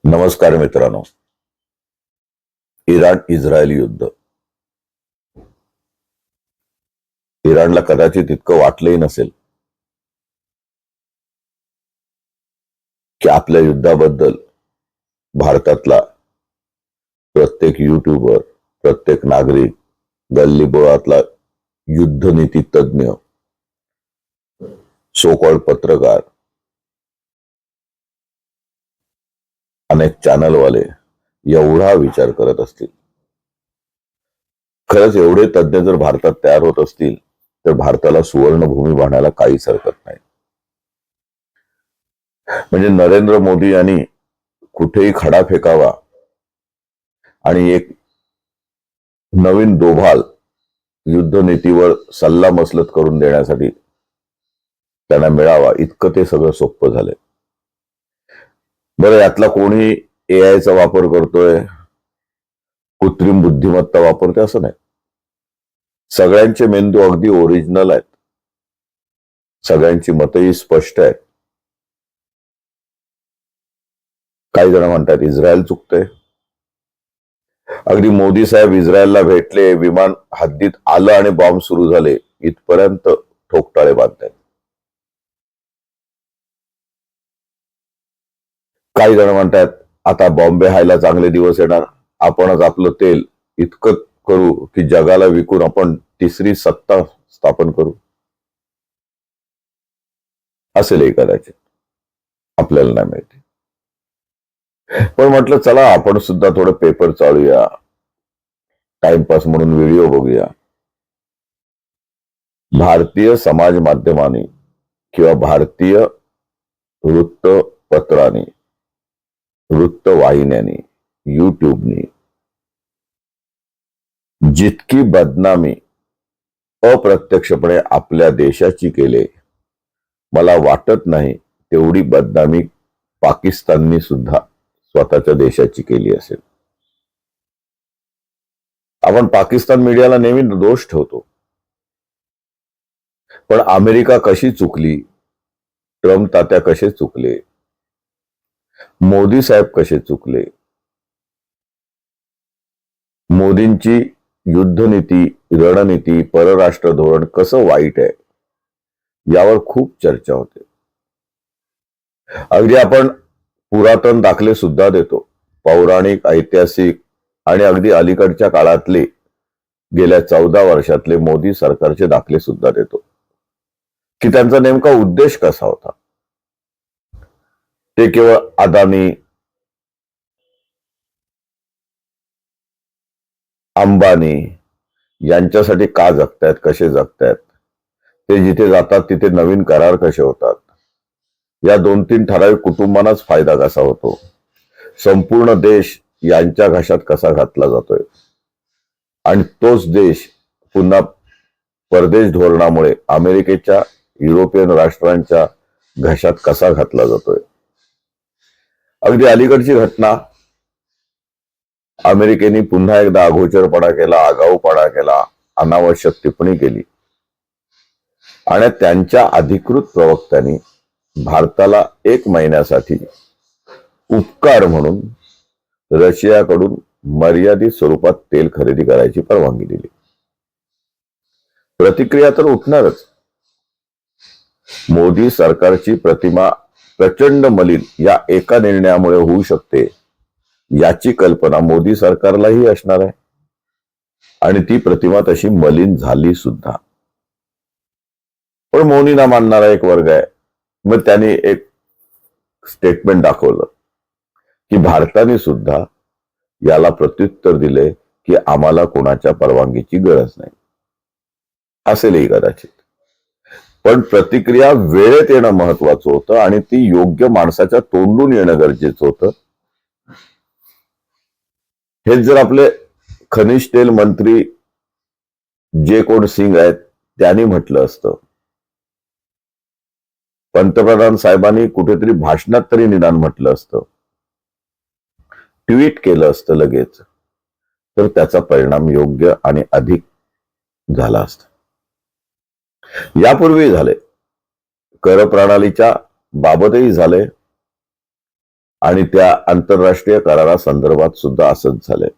नमस्कार मित्रांनो. Iran Israel युद्ध. इराणला कदाचित इतकं वाटलंही नसेल की आपल्या युद्धाबद्दल भारतातला प्रत्येक युट्यूबर, प्रत्येक नागरिक, गल्लीबोळातला युद्धनीती तज्ञ, सोकॉल्ड पत्रकार, अनेक चॅनलवाले एवढा विचार करत असतील. खरंच एवढे तज्ञ जर भारतात तयार होत असतील तर भारताला सुवर्णभूमी बांधायला काहीच हरकत नाही. म्हणजे नरेंद्र मोदी यांनी कुठेही खडा फेकावा आणि एक नवीन दोभाल युद्धनीतीवर सल्ला मसलत करून देण्यासाठी त्यांना मिळावा, इतकं ते सगळं सोपं झालंय. बरं, यातला कोणी एआयचा वापर करतोय, कृत्रिम बुद्धिमत्ता वापरतोय असं नाही. सगळ्यांचे मेंदू अगदी ओरिजिनल आहेत, सगळ्यांची मतही स्पष्ट आहेत. काही जण म्हणतात इस्रायल चुकतंय. अगदी मोदी साहेब इस्रायलला भेटले, विमान हद्दीत आलं आणि बॉम्ब सुरू झाले, इथपर्यंत ठोकताळे बांधतायत. काही जण म्हणतात आता बॉम्बे हायला चांगले दिवस येणार, आपणच आपलं तेल इतकं करू की जगाला विकून आपण तिसरी सत्ता स्थापन करू. असेलही कदाचित, आपल्याला नाही माहिती. पण म्हटलं चला आपण सुद्धा थोडं पेपर चालूया, टाइमपास म्हणून व्हिडिओ बघूया. भारतीय समाज माध्यमांनी किंवा भारतीय वृत्तपत्रांनी, वृत्तवाहिन्यांनी, युट्यूबनी जितकी बदनामी अप्रत्यक्षपणे आपल्या देशाची केले, मला वाटत नाही तेवढी बदनामी पाकिस्ताननी सुद्धा स्वतःच्या देशाची केली असेल. आपण पाकिस्तान मीडियाला नेहमी दोष ठेवतो, पण अमेरिका कशी चुकली, ट्रम्प तात्या कसे चुकले, मोदी साहेब कसे चुकले, मोदींची युद्धनीती, रणनीती, परराष्ट्र धोरण कसं वाईट आहे, यावर खूप चर्चा होते. अगदी आपण पुरातन दाखले सुद्धा देतो, पौराणिक, ऐतिहासिक आणि अगदी अलीकडच्या काळातले गेल्या 14 वर्षातले मोदी सरकारचे दाखले सुद्धा देतो की त्यांचा नेमका उद्देश कसा होता. ते केवळ अदानी, अंबानी यांच्यासाठी का जगतायत, कसे जगतायत, ते जिथे जातात तिथे नवीन करार कसे होतात, या 2-3 ठराविक कुटुंबांनाच फायदा कसा होतो, संपूर्ण देश यांच्या घशात कसा घातला जातोय आणि तोच देश पुन्हा परदेश धोरणामुळे अमेरिकेच्या, युरोपियन राष्ट्रांच्या घशात कसा घातला जातोय. अगदी अलीकडची घटना, अमेरिकेने पुन्हा एकदा अगोचरपणा केला, आगाऊपणा केला, अनावश्यक टिप्पणी केली आणि त्यांच्या अधिकृत प्रवक्त्यांनी भारताला 1 महिन्यासाठी उपकार म्हणून रशियाकडून मर्यादित स्वरूपात तेल खरेदी करायची परवानगी दिली. प्रतिक्रिया तर उठणारच. मोदी सरकारची प्रतिमा प्रचंड मलिन या एका निर्णयामुळे होऊ शकते, याची कल्पना मोदी सरकारलाही असणार आहे आणि ती प्रतिमा तशी मलिन झाली सुद्धा. पण मोदींना मानणारा एक वर्ग आहे. मग त्यांनी एक स्टेटमेंट दाखवलं की भारताने सुद्धा याला प्रत्युत्तर दिले की आम्हाला कोणाच्या परवानगीची गरज नाही. असेलही कदाचित, पण प्रतिक्रिया वेळेत येणं महत्वाचं होतं आणि ती योग्य माणसाच्या तोंडून येणं गरजेचं होतं. हेच जर आपले खनिज तेल मंत्री जे कोण सिंग आहेत त्यांनी म्हटलं असतं, पंतप्रधान साहेबांनी कुठेतरी भाषणात तरी निदान म्हटलं असतं, ट्विट केलं असतं लगेच, तर त्याचा परिणाम योग्य आणि अधिक झाला असता. यापूर्वी झाले, कर प्रणालीच्या बाबतही झाले, आणि त्या आंतरराष्ट्रीय करारासंदर्भात सुद्धा असंच झालंय.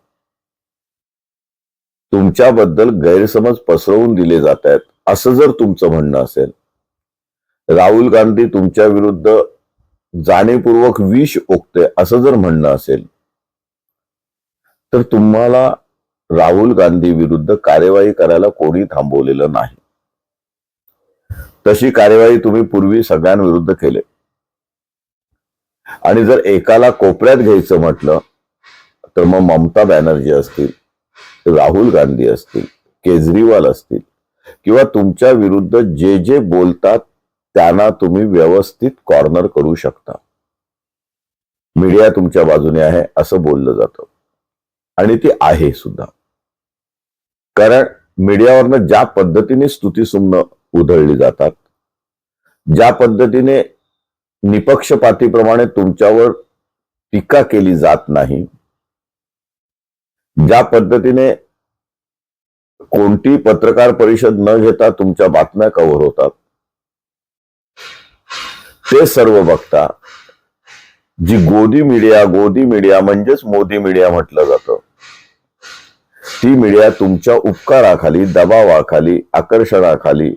तुमच्याबद्दल गैरसमज पसरवून दिले जात आहेत असं जर तुमचं म्हणणं असेल, राहुल गांधी तुमच्या विरुद्ध जाणीवपूर्वक विष ओकते असं जर म्हणणं असेल, तर तुम्हाला राहुल गांधी विरुद्ध कार्यवाही करायला कोणी थांबवलेलं नाही. तशी कार्यवाही तुम्ही पूर्वी सगळ्यांविरुद्ध केली. आणि जर एकाला कोपऱ्यात घ्यायचं म्हटलं तर मग ममता बॅनर्जी असतील, राहुल गांधी असतील, केजरीवाल असतील, किंवा तुमच्या विरुद्ध जे जे बोलतात त्यांना तुम्ही व्यवस्थित कॉर्नर करू शकता. मीडिया तुमच्या बाजूने आहे असं बोललं जातं आणि ती आहे सुद्धा. कारण मीडियावरनं ज्या पद्धतीने स्तुतीसुमनं उधळली जातात, ज्या पद्धतीने निपक्षपातीप्रमाणे तुमच्यावर टीका केली जात नाही, ज्या पद्धतीने कोणती पत्रकार परिषद न घेता तुमच्या बातम्या कव्हर होतात, ते सर्व बघता जी गोदी मीडिया म्हणजेच मोदी मीडिया म्हटलं जातं, ती मीडिया तुमच्या उपकाराखाली, दबावाखाली, आकर्षणाखाली,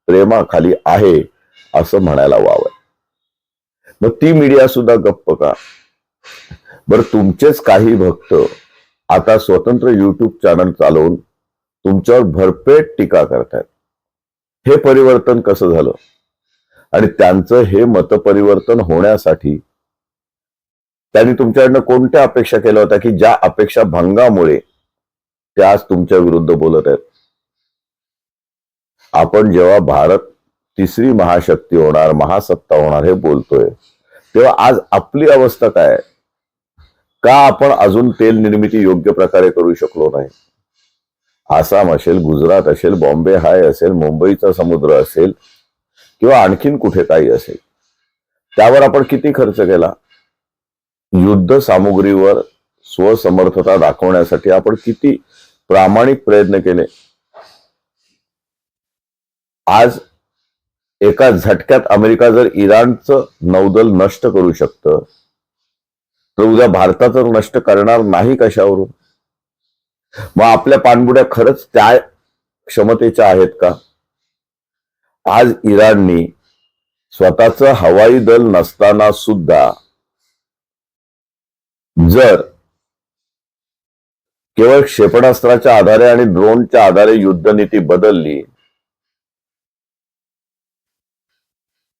प्रेमाखाली आहे असं म्हणायला वावं. मग ती मीडिया सुद्धा गप्प का? बरं, तुमचेच काही भक्त आता स्वतंत्र युट्यूब चॅनल चालवून तुमच्यावर भरपेट टीका करतायत. हे परिवर्तन कसं झालं? आणि त्यांचं हे मतपरिवर्तन होण्यासाठी त्यांनी तुमच्याकडनं कोणत्या अपेक्षा केल्या होत्या की ज्या अपेक्षा भंगामुळे ते आज तुमच्या विरुद्ध बोलत आहेत? आपण जेव्हा भारत तिसरी महाशक्ती होणार, महासत्ता होणार हे बोलतोय, तेव्हा आज आपली अवस्था काय आहे? का आपण अजून तेल निर्मिती योग्य प्रकारे करू शकलो नाही? आसाम असेल, गुजरात असेल, बॉम्बे हाय असेल, मुंबईचा समुद्र असेल, किंवा आणखीन कुठे काही असेल, त्यावर आपण किती खर्च केला? युद्ध सामुग्रीवर स्वसमर्थता दाखवण्यासाठी आपण किती प्रामाणिक प्रयत्न केले? आज एका झटक्यात अमेरिका जर इराणचं नौदल नष्ट करू शकतं, तर उद्या भारताचं नष्ट करणार नाही कशावरून? मग आपल्या पाणबुड्या खरंच त्या क्षमतेच्या आहेत का? आज इराणनी स्वतःचं हवाई दल नसताना सुद्धा जर केवळ क्षेपणास्त्राच्या आधारे आणि ड्रोनच्या आधारे युद्धनीती बदलली,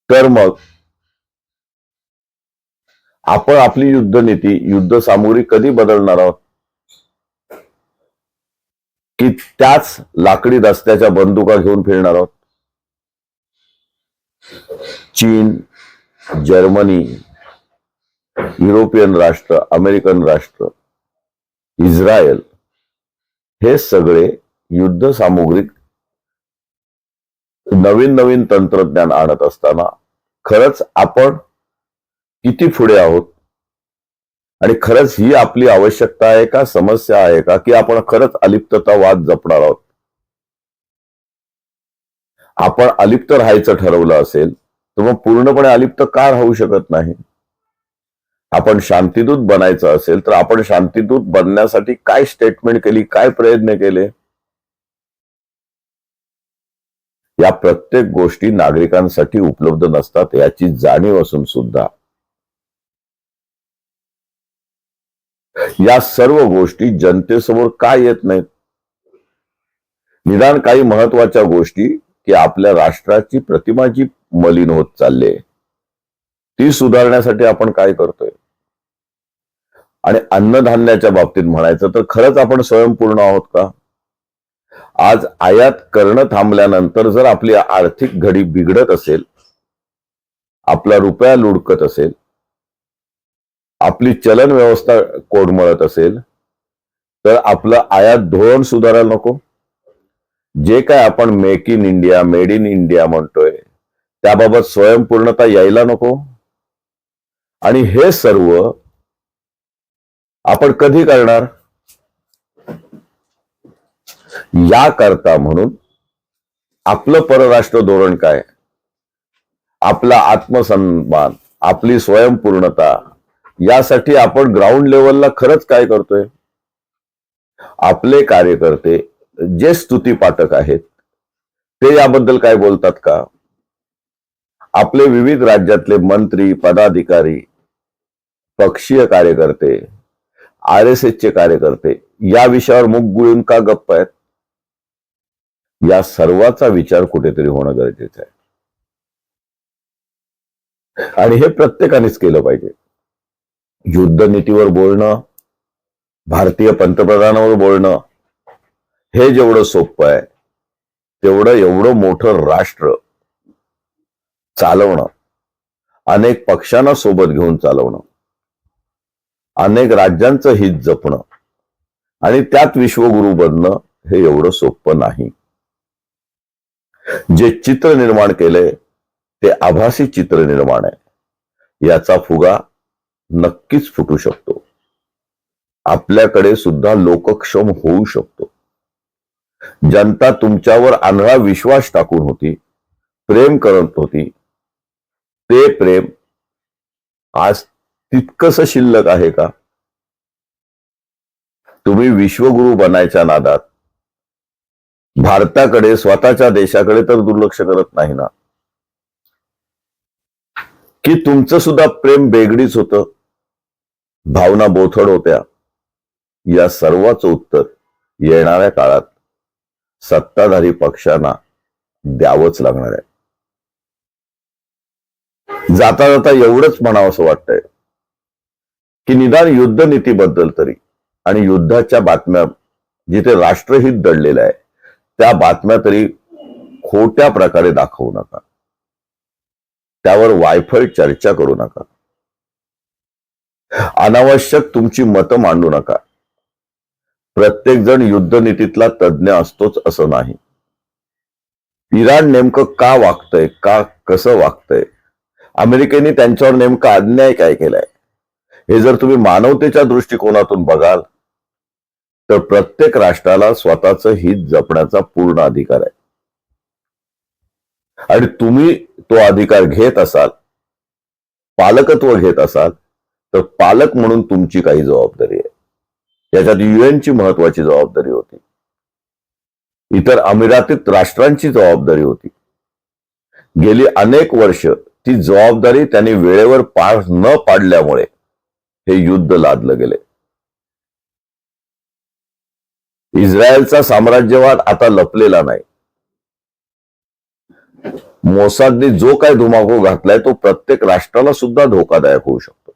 तर मग आपण आपली युद्धनीती, युद्ध सामुग्री कधी बदलणार आहोत? की त्याच लाकडी दस्त्याच्या बंदुका घेऊन फिरणार आहोत? चीन, जर्मनी, युरोपियन राष्ट्र, अमेरिकन राष्ट्र, इस्रायल हे सगळे युद्ध सामुग्री नवीन नवीन तंत्रज्ञान आणत असताना खरंच आपण किती पुढे आहोत? आणि खरंच ही आपली आवश्यकता आहे का, समस्या आहे का, की आपण खरंच अलिप्ततावाद जपणार आहोत? आपण अलिप्त राहायचं ठरवलं असेल तर मग पूर्णपणे अलिप्त का राहू शकत नाही? आपण शांतिदूत बनायचं असेल तर आपण शांतिदूत बनण्यासाठी काय स्टेटमेंट केली, काय प्रयत्न केले? या प्रत्येक गोष्टी नागरिकांसाठी उपलब्ध नसतात याची जाणीव असून सुद्धा या सर्व गोष्टी जनतेसमोर का येत नाहीत? निदान काही महत्वाच्या गोष्टी की आपल्या राष्ट्राची प्रतिमा जी मलिन होत चालली, ती सुधारण्यासाठी आपण काय करतोय? आणि अन्नधान्याच्या बाबतीत म्हणायचं तर खरंच आपण स्वयंपूर्ण आहोत का? आज आयात करणं थांबल्यानंतर जर आपली आर्थिक घडी बिघडत असेल, आपला रुपया लुडकत असेल, आपली चलन व्यवस्था कोडमळत असेल, तर आपलं आयात धोरण सुधारायला नको? जे काय आपण make in India, made in India म्हणतोय, त्याबाबत स्वयंपूर्णता यायला नको? आणि हे सर्व आपण कधी करणार? याकरता म्हणून आपलं परराष्ट्र धोरण काय, आपला आत्मसन्मान, आपली स्वयंपूर्णता, यासाठी आपण ग्राउंड लेवलला खरंच काय करतोय? आपले कार्यकर्ते जे स्तुती पाठक आहेत ते याबद्दल काय बोलतात का? आपले विविध राज्यातले मंत्री, पदाधिकारी, पक्षीय कार्यकर्ते, RSSचे कार्यकर्ते या विषयावर मुख गुळून का गप्प आहेत? या सर्वाचा विचार कुठेतरी होणं गरजेचं आहे आणि हे प्रत्येकानेच केलं पाहिजे. युद्धनीतीवर बोलणं, भारतीय पंतप्रधानावर बोलणं हे जेवढं सोपं आहे तेवढं एवढं मोठं राष्ट्र चालवणं, अनेक पक्षांना सोबत घेऊन चालवणं, अनेक राज्यांचं हित जपणं आणि त्यात विश्वगुरू बनणं हे एवढं सोपं नाही. जे चित्र निर्माण केलंय ते आभासी चित्र निर्माण आहे. याचा फुगा नक्कीच फुटू शकतो. आपल्याकडे सुद्धा लोकक्षम होऊ शकतो. जनता तुमच्यावर आंधळा विश्वास टाकून होती, प्रेम करत होती. ते प्रेम आज तितकंस शिल्लक आहे का? तुम्ही विश्वगुरू बनायच्या नादात भारताकडे, स्वतःच्या देशाकडे तर दुर्लक्ष करत नाही ना? की तुमचं सुद्धा प्रेम बेगडीच होतं, भावना बोथड होत्या? या सर्वाचं उत्तर येणाऱ्या काळात सत्ताधारी पक्षांना द्यावंच लागणार आहे. जाता जाता एवढंच म्हणावं असं वाटतंय की निदान युद्धनीतीबद्दल तरी आणि युद्धाच्या बातम्या जिथे राष्ट्रहित दडलेलं आहे त्या बातम्या तरी खोट्या प्रकारे दाखवू नका. त्यावर वायफळ चर्चा करू नका. अनावश्यक तुमची मतं मांडू नका. प्रत्येक जण युद्धनीतीतला तज्ज्ञ असतोच असं नाही. इराण नेमकं का वागतंय, का कसं वागतंय, अमेरिकेने त्यांच्यावर नेमका अन्याय काय केलाय, हे जर तुम्ही मानवतेच्या दृष्टिकोनातून बघाल तर प्रत्येक राष्ट्राला स्वतःचं हित जपण्याचा पूर्ण अधिकार आहे आणि तुम्ही तो अधिकार घेत असाल, पालकत्व घेत असाल तर पालक म्हणून तुमची काही जबाबदारी आहे. याच्यात UNची महत्वाची जबाबदारी होती, इतर अमिरातीत राष्ट्रांची जबाबदारी होती. गेली अनेक वर्ष ती जबाबदारी त्यांनी वेळेवर पार न पाडल्यामुळे हे युद्ध लादलं गेले. इस्रायलचा साम्राज्यवाद आता लपलेला नाही. मोसादने जो काय धुमाकूळ घातलाय तो प्रत्येक राष्ट्राला सुद्धा धोकादायक होऊ शकतो.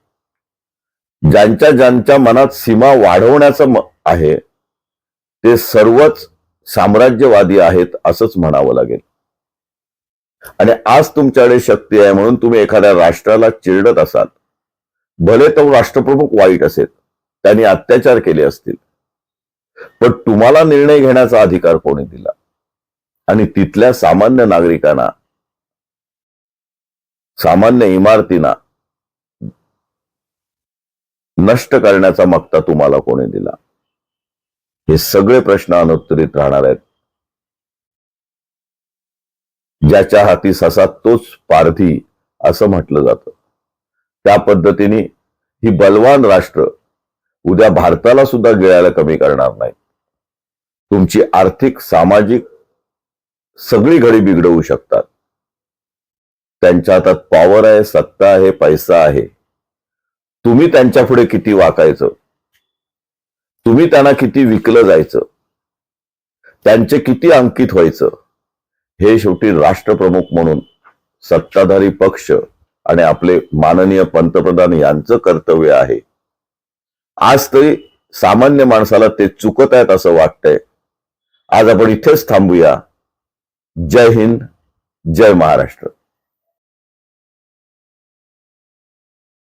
ज्यांच्या ज्यांच्या मनात सीमा वाढवण्याचं आहे ते सर्वच साम्राज्यवादी आहेत असंच म्हणावं लागेल. आणि आज तुमच्याकडे शक्ती आहे म्हणून तुम्ही एखाद्या राष्ट्राला चिरडत असाल, भले तो राष्ट्रप्रमुख वाईट असेल, त्यांनी अत्याचार केले असतील, पण तुम्हाला निर्णय घेण्याचा अधिकार कोणी दिला? आणि तिथल्या सामान्य नागरिकांना, सामान्य इमारतींना नष्ट करण्याचा मक्ता तुम्हाला कोणी दिला? हे सगळे प्रश्न अनुत्तरित राहणार आहेत. ज्याच्या हाती ससा तोच पारधी असं म्हटलं जातं. त्या पद्धतीने ही बलवान राष्ट्र उद्या भारताला सुद्धा गिळायला कमी करणार नाही. तुमची आर्थिक, सामाजिक सगळी घडी बिघडवू शकतात. त्यांच्या हातात पॉवर आहे, सत्ता आहे, पैसा आहे. तुम्ही त्यांच्या पुढे किती वाकायचं, तुम्ही त्यांना किती विकलं जायचं, त्यांचे किती अंकित व्हायचं, हे शेवटी राष्ट्रप्रमुख म्हणून सत्ताधारी पक्ष आणि आपले माननीय पंतप्रधान यांचं कर्तव्य आहे. आज तरी सामान्य माणसाला ते चुकत आहेत असं वाटतंय. आज आपण इथेच थांबूया. जय हिंद, जय महाराष्ट्र.